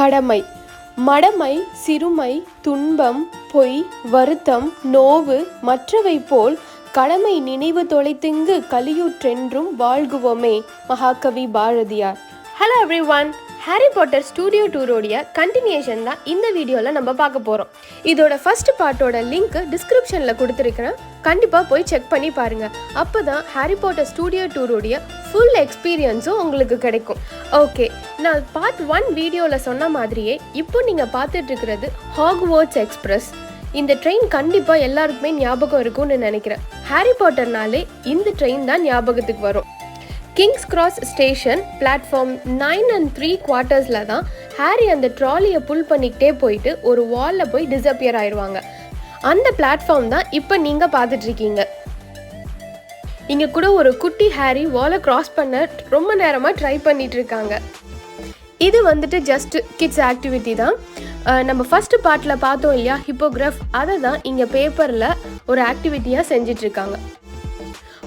கடமை, மடமை, சிறுமை, துன்பம், பொய், வருத்தம், நோவு மற்றவை போல் கடமை நினைவு தொலைத்திங்கு கலியுற்றென்றும் வாழ்குவோமே. மகாகவி Bharathiyar. Hello everyone, Harry Potter studio டூரோடைய கண்டினியூஷன் தான் இந்த வீடியோவில் நம்ம பார்க்க போகிறோம். இதோட ஃபர்ஸ்ட் பார்ட்டோட லிங்க் டிஸ்கிரிப்ஷனில் கொடுத்துருக்கிறேன், கண்டிப்பாக போய் செக் பண்ணி பாருங்கள். அப்போ தான் ஹாரி பாட்டர் ஸ்டூடியோ டூரோடைய ஃபுல் எக்ஸ்பீரியன்ஸும் உங்களுக்கு கிடைக்கும். ஓகே, நான் பார்ட் 1 வீடியோவில் சொன்ன மாதிரியே இப்போ நீங்கள் பார்த்துட்ருக்கிறது ஹாக்வர்ட்ஸ் எக்ஸ்பிரஸ். இந்த ட்ரெயின் கண்டிப்பாக எல்லாருக்குமே ஞாபகம் இருக்கும்னு நினைக்கிறேன். ஹாரி பாட்டர்னாலே இந்த ட்ரெயின் தான் ஞாபகத்துக்கு வரும். Kings cross station platform 9 and 3/4 தான் ஹாரி அந்த ட்ராலியை புல் பண்ணிக்கிட்டே போயிட்டு ஒரு வாலில் போய் டிஸப்பியர் ஆயிடுவாங்க. அந்த பிளாட்ஃபார்ம் தான் இப்போ நீங்கள் பார்த்துட்ருக்கீங்க. இங்கே கூட ஒரு குட்டி ஹாரி வாலை கிராஸ் பண்ண ரொம்ப நேரமாக ட்ரை பண்ணிட்டு இருக்காங்க. இது வந்துட்டு ஜஸ்ட் கிட்ஸ் ஆக்டிவிட்டி தான். நம்ம ஃபஸ்ட்டு பார்ட்டில் பார்த்தோம் இல்லையா, ஹிப்போகிராஃப், அதை தான் இங்கே பேப்பரில் ஒரு ஆக்டிவிட்டியாக செஞ்சிட்ருக்காங்க.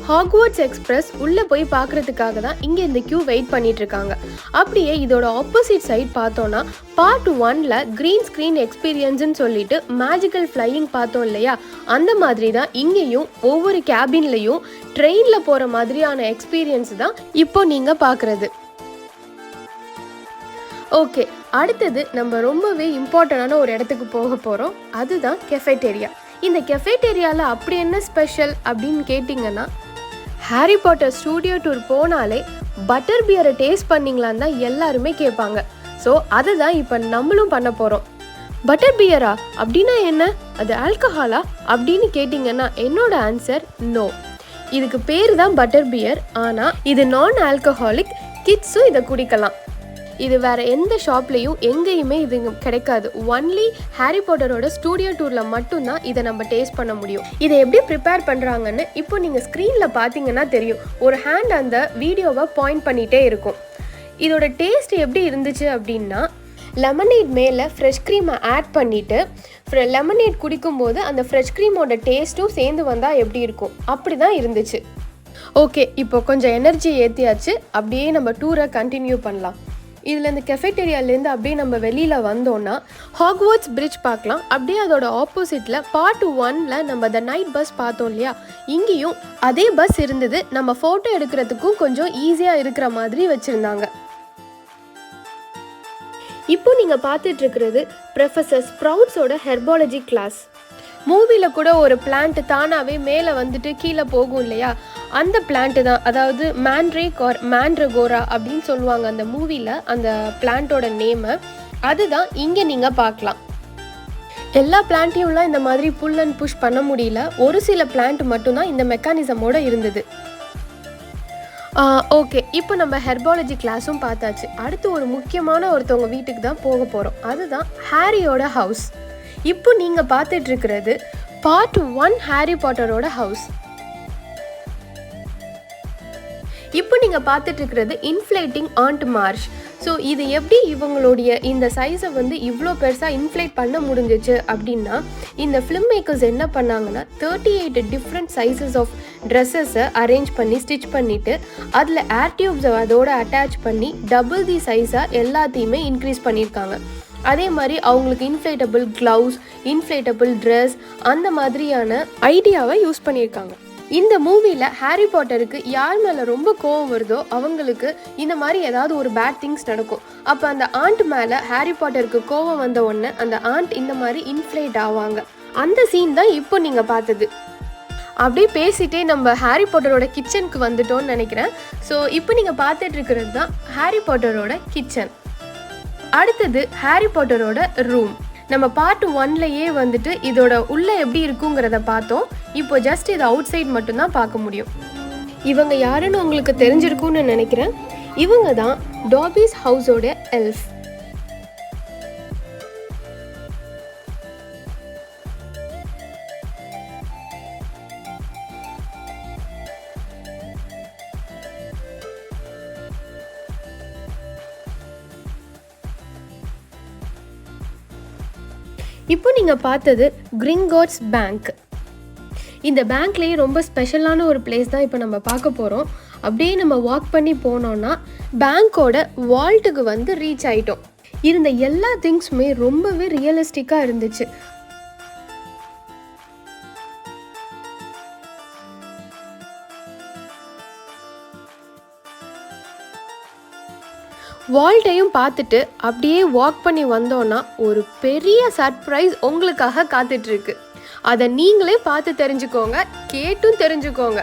ஹாக்வர்ட்ஸ் எக்ஸ்பிரஸ் உள்ளே போய் பார்க்குறதுக்காக தான் இங்கே இந்த க்யூ வெயிட் பண்ணிகிட்ருக்காங்க. அப்படியே இதோட ஆப்போசிட் சைட் பார்த்தோன்னா பார்ட் 1ல் க்ரீன் ஸ்க்ரீன் எக்ஸ்பீரியன்ஸ்ன்னு சொல்லிட்டு மேஜிக்கல் ஃப்ளையிங் பார்த்தோம் இல்லையா, அந்த மாதிரி தான் இங்கேயும் ஒவ்வொரு கேபின்லேயும் ட்ரெயினில் போகிற மாதிரியான எக்ஸ்பீரியன்ஸ் தான் இப்போ நீங்கள் பார்க்குறது. ஓகே, அடுத்தது நம்ம ரொம்பவே இம்பார்ட்டண்டான ஒரு இடத்துக்கு போக போகிறோம். அதுதான் கெஃபேட்டேரியா. இந்த கெஃபேட்டேரியாவில் அப்படி என்ன ஸ்பெஷல் அப்படின்னு கேட்டிங்கன்னா, ஹாரி பாட்டர் ஸ்டூடியோ டூர் போனாலே பட்டர் பியரை டேஸ்ட் பண்ணிங்களான்னு தான் எல்லாருமே கேட்பாங்க. ஸோ அதை தான் இப்போ நம்மளும் பண்ண போகிறோம். பட்டர் பியரா அப்படின்னா என்ன, அது ஆல்கஹாலா அப்படின்னு கேட்டிங்கன்னா என்னோட ஆன்சர் நோ. இதுக்கு பேர் தான் பட்டர் பியர், ஆனால் இது நான் ஆல்கஹாலிக். கிட்ஸும் இதை குடிக்கலாம். இது வேறு எந்த ஷாப்லேயும் எங்கேயுமே இது கிடைக்காது. ஒன்லி ஹாரி பாட்டரோட ஸ்டூடியோ டூரில் மட்டும்தான் இதை நம்ம டேஸ்ட் பண்ண முடியும். இதை எப்படி ப்ரிப்பேர் பண்ணுறாங்கன்னு இப்போ நீங்கள் ஸ்க்ரீனில் பார்த்தீங்கன்னா தெரியும். ஒரு ஹேண்ட் அந்த வீடியோவை பாயிண்ட் பண்ணிகிட்டே இருக்கும். இதோட டேஸ்ட் எப்படி இருந்துச்சு அப்படின்னா, லெமனேட் மேலே ஃப்ரெஷ் க்ரீமை ஆட் பண்ணிவிட்டு லெமனேட் குடிக்கும்போது அந்த ஃப்ரெஷ் க்ரீமோட டேஸ்ட்டும் சேர்ந்து வந்தால் எப்படி இருக்கும், அப்படி தான் இருந்துச்சு. ஓகே, இப்போ கொஞ்சம் எனர்ஜி ஏற்றியாச்சு. அப்படியே நம்ம டூரை கண்டினியூ பண்ணலாம். இதில் இந்த கெஃபேட்டேரியாலேருந்து அப்படியே நம்ம வெளியில் வந்தோன்னா ஹாக்வர்ட்ஸ் பிரிட்ஜ் பார்க்கலாம். அப்படியே அதோட ஆப்போசிட்டில் பார்ட் 1ல் நம்ம த நைட் பஸ் பார்த்தோம் இல்லையா, இங்கேயும் அதே பஸ் இருந்தது. நம்ம ஃபோட்டோ எடுக்கிறதுக்கும் கொஞ்சம் ஈஸியாக இருக்கிற மாதிரி வச்சுருந்தாங்க. இப்போ நீங்கள் பார்த்துட்ருக்கிறது ப்ரொஃபஸர் ஸ்ப்ரவுட்ஸோட ஹெர்பாலஜி கிளாஸ். மூவியில் கூட ஒரு பிளான்ட் தானாகவே மேலே வந்துட்டு கீழே போகும் இல்லையா, அந்த பிளான்ட்டு தான், அதாவது மேண்ட்ரேக் ஆர் மேண்ட்ரகோரா அப்படின்னு சொல்லுவாங்க அந்த மூவியில் அந்த பிளான்ட்டோட நேமை. அதுதான் இங்கே நீங்கள் பார்க்கலாம். எல்லா பிளான்ட்டையும்லாம் இந்த மாதிரி புல் அண்ட் புஷ் பண்ண முடியல. ஒரு சில பிளான்ட் மட்டும்தான் இந்த மெக்கானிசமோடு இருந்தது. ஓகே, இப்போ நம்ம ஹெர்பாலஜி கிளாஸும் பார்த்தாச்சு. அடுத்து ஒரு முக்கியமான ஒருத்தவங்க வீட்டுக்கு தான் போக போகிறோம். அதுதான் ஹாரியோட ஹவுஸ். இப்போ நீங்கள் பார்த்துட்ருக்கிறது பார்ட் 1 ஹாரி பாட்டரோட ஹவுஸ். இப்போ நீங்கள் பார்த்துட்ருக்கிறது இன்ஃப்ளேட்டிங் ஆண்ட் மார்ஷ். ஸோ இது எப்படி இவங்களுடைய இந்த சைஸை வந்து இவ்வளோ பெருசாக இன்ஃப்ளேட் பண்ண முடிஞ்சிச்சு அப்படின்னா, இந்த ஃபிலிம் மேக்கர்ஸ் என்ன பண்ணாங்கன்னா 38 டிஃப்ரெண்ட் சைஸஸ் ஆஃப் ட்ரெஸ்ஸஸை அரேஞ்ச் பண்ணி ஸ்டிச் பண்ணிவிட்டு அதில் ஏர் டியூப்ஸை அதோடு அட்டாச் பண்ணி டபுள் தி சைஸாக எல்லாத்தையுமே இன்க்ரீஸ் பண்ணியிருக்காங்க. அதே மாதிரி அவங்களுக்கு இன்ஃப்ளேட்டபிள் க்ளவுஸ், இன்ஃப்ளேட்டபிள் ட்ரெஸ், அந்த மாதிரியான ஐடியாவை யூஸ் பண்ணியிருக்காங்க. இந்த மூவியில் ஹாரி பாட்டருக்கு யார் மேலே ரொம்ப கோவம் வருதோ அவங்களுக்கு இந்த மாதிரி ஏதாவது ஒரு பேட் திங்ஸ் நடக்கும். அப்போ அந்த ஆண்ட் மேலே ஹாரி பாட்டருக்கு கோவம் வந்த உடனே அந்த ஆண்ட் இந்த மாதிரி இன்ஃப்ளேட் ஆவாங்க. அந்த சீன் தான் இப்போ நீங்கள் பார்த்தது. அப்படியே பேசிகிட்டே நம்ம ஹாரி பாட்டரோட கிச்சனுக்கு வந்துட்டோன்னு நினைக்கிறேன். ஸோ இப்போ நீங்கள் பார்த்துட்டு இருக்கிறது தான் ஹாரி பாட்டரோட கிச்சன். அடுத்தது ஹாரி பாட்டரோட ரூம். நம்ம பார்ட் 1லேயே வந்துட்டு இதோட உள்ளே எப்படி இருக்குங்கிறத பார்த்தோம். இப்போ ஜஸ்ட் இது அவுட் சைட் மட்டும்தான் பார்க்க முடியும். இவங்க யாருன்னு உங்களுக்கு தெரிஞ்சிருக்கும்னு நினைக்கிறேன். இவங்க தான் டாபிஸ் ஹவுஸோட எல்ஃப். இப்போ நீங்கள் பார்த்தது கிரிங்காட்ஸ் பேங்க். இந்த பேங்க்லேயே ரொம்ப ஸ்பெஷலான ஒரு பிளேஸ் தான் இப்போ நம்ம பார்க்க போகிறோம். அப்படியே நம்ம வாக் பண்ணி போனோன்னா பேங்க்கோட வால்ட்டுக்கு வந்து ரீச் ஆகிட்டோம். இருந்த எல்லா திங்ஸுமே ரொம்பவே ரியலிஸ்டிக்காக இருந்துச்சு. வால்ட்டையும் பார்த்துட்டு அப்படியே வாக் பண்ணி வந்தோன்னா ஒரு பெரிய சர்ப்ரைஸ் உங்களுக்காக காத்துட்ருக்கு. அதை நீங்களே பார்த்து தெரிஞ்சுக்கோங்க, கேட்டும் தெரிஞ்சுக்கோங்க.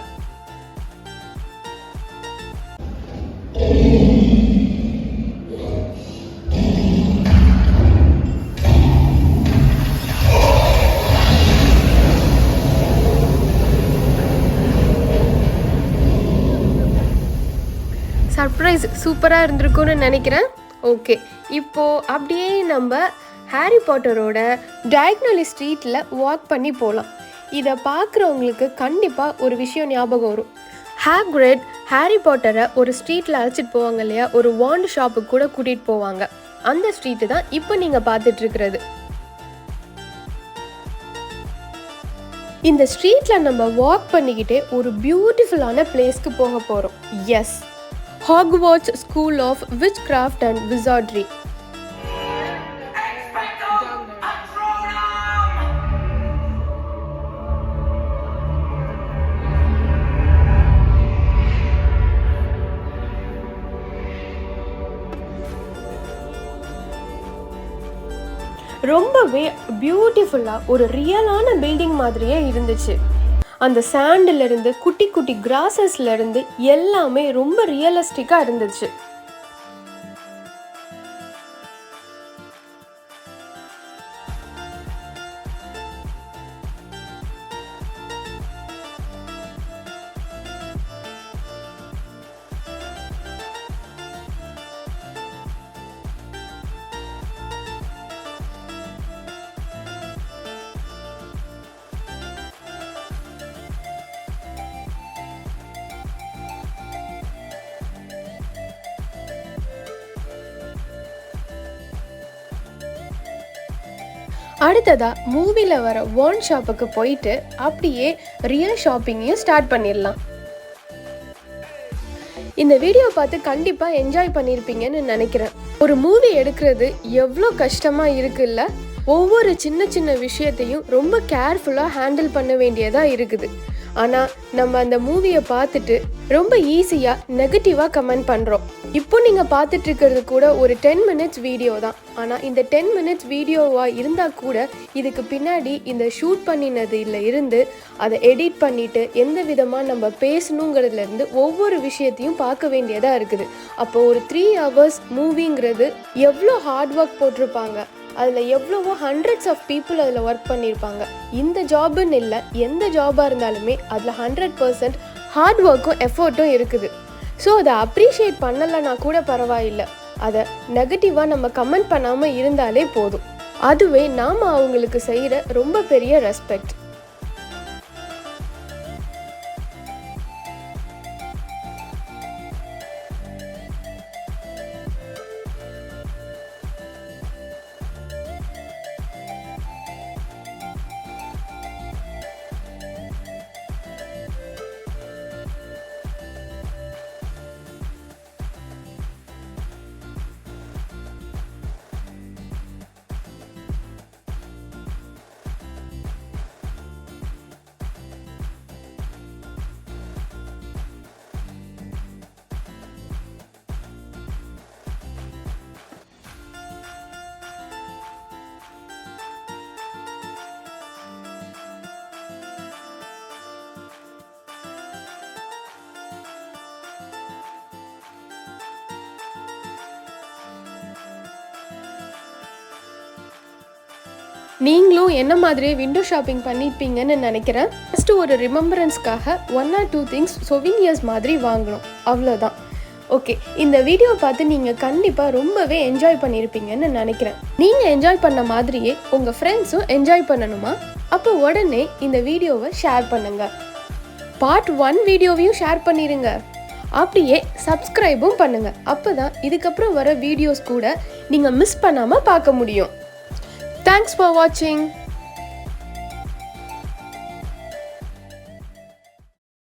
சர்ப்ரைஸ் சூப்பராக இருந்திருக்கும்னு நினைக்கிறேன். ஓகே, இப்போது அப்படியே நம்ம ஹாரி பாட்டரோட டயக்னலி ஸ்ட்ரீட்டில் வாக் பண்ணி போகலாம். இதை பார்க்குறவங்களுக்கு கண்டிப்பாக ஒரு விஷயம் ஞாபகம் வரும். ஹாக்ரிட் ஹாரி பாட்டரை ஒரு ஸ்ட்ரீட்டில் அழைச்சிட்டு போவாங்க இல்லையா, ஒரு வாண்ட் ஷாப்புக்கு கூட கூட்டிகிட்டு போவாங்க. அந்த ஸ்ட்ரீட்டு தான் இப்போ நீங்கள் பார்த்துட்ருக்கிறது. இந்த ஸ்ட்ரீட்டில் நம்ம வாக் பண்ணிக்கிட்டே ஒரு பியூட்டிஃபுல்லான பிளேஸ்க்கு போக போகிறோம். Yes, Hogwarts School of Witchcraft and Wizardry. ரொம்பவே பியூட்டிஃபுல்லாக ஒரு ரியலான பில்டிங் மாதிரியே இருந்துச்சு. அந்த சாண்டிலிருந்து குட்டி குட்டி கிராசஸ்லேருந்து எல்லாமே ரொம்ப ரியலிஸ்டிக்காக இருந்துச்சு. அடுத்ததாக மூவியில் வர வாண்ட் ஷாப்புக்கு போயிட்டு அப்படியே ரியல் ஷாப்பிங்கையும் ஸ்டார்ட் பண்ணிடலாம். இந்த வீடியோ பார்த்து கண்டிப்பாக என்ஜாய் பண்ணியிருப்பீங்கன்னு நினைக்கிறேன். ஒரு மூவி எடுக்கிறது எவ்வளோ கஷ்டமாக இருக்குல்ல. ஒவ்வொரு சின்ன சின்ன விஷயத்தையும் ரொம்ப கேர்ஃபுல்லாக ஹேண்டில் பண்ண வேண்டியதாக இருக்குது. ஆனால் நம்ம அந்த மூவியை பார்த்துட்டு ரொம்ப ஈஸியாக நெகட்டிவாக கமெண்ட் பண்ணுறோம். இப்போ நீங்கள் பார்த்துட்ருக்கிறது கூட ஒரு 10 minutes வீடியோ தான். ஆனால் இந்த 10 minutes வீடியோவாக இருந்தால் கூட இதுக்கு பின்னாடி இந்த ஷூட் பண்ணினதில் இருந்து அதை எடிட் பண்ணிவிட்டு எந்த விதமாக நம்ம பேசணுங்கிறதுலேருந்து ஒவ்வொரு விஷயத்தையும் பார்க்க வேண்டியதாக இருக்குது. அப்போ ஒரு 3 hours மூவிங்கிறது எவ்வளோ ஹார்ட் ஒர்க் போட்டிருப்பாங்க, அதில் எவ்வளவோ ஹண்ட்ரட்ஸ் ஆஃப் பீப்புள் அதில் ஒர்க் பண்ணியிருப்பாங்க. இந்த ஜாபுன்னு இல்லை, எந்த ஜாபாக இருந்தாலுமே அதில் 100% ஹார்ட் ஒர்க்கும் எஃபர்ட்டும் இருக்குது. ஸோ அதை அப்ரிஷியேட் பண்ணலைன்னா கூட பரவாயில்லை, அதை நெகட்டிவாக நம்ம கமெண்ட் பண்ணாமல் இருந்தாலே போதும். அதுவே நாம் அவங்களுக்கு செய்கிற ரொம்ப பெரிய ரெஸ்பெக்ட். நீங்களும் என்ன மாதிரியே விண்டோ ஷாப்பிங் பண்ணியிருப்பீங்கன்னு நினைக்கிறேன். ஃபஸ்ட்டு ஒரு ரிமெம்பரன்ஸ்க்காக 1 or 2 திங்ஸ் சொவினியர்ஸ் மாதிரி வாங்கணும், அவ்வளோதான். ஓகே, இந்த வீடியோ பார்த்து நீங்கள் கண்டிப்பாக ரொம்பவே என்ஜாய் பண்ணியிருப்பீங்கன்னு நினைக்கிறேன். நீங்கள் என்ஜாய் பண்ண மாதிரியே உங்கள் ஃப்ரெண்ட்ஸும் என்ஜாய் பண்ணணுமா? அப்போ உடனே இந்த வீடியோவை ஷேர் பண்ணுங்கள். பார்ட் 1 வீடியோவையும் ஷேர் பண்ணிடுங்க. அப்படியே சப்ஸ்கிரைபும் பண்ணுங்கள். அப்போ தான் இதுக்கப்புறம் வர வீடியோஸ் கூட நீங்கள் மிஸ் பண்ணாமல் பார்க்க முடியும். Thanks for watching.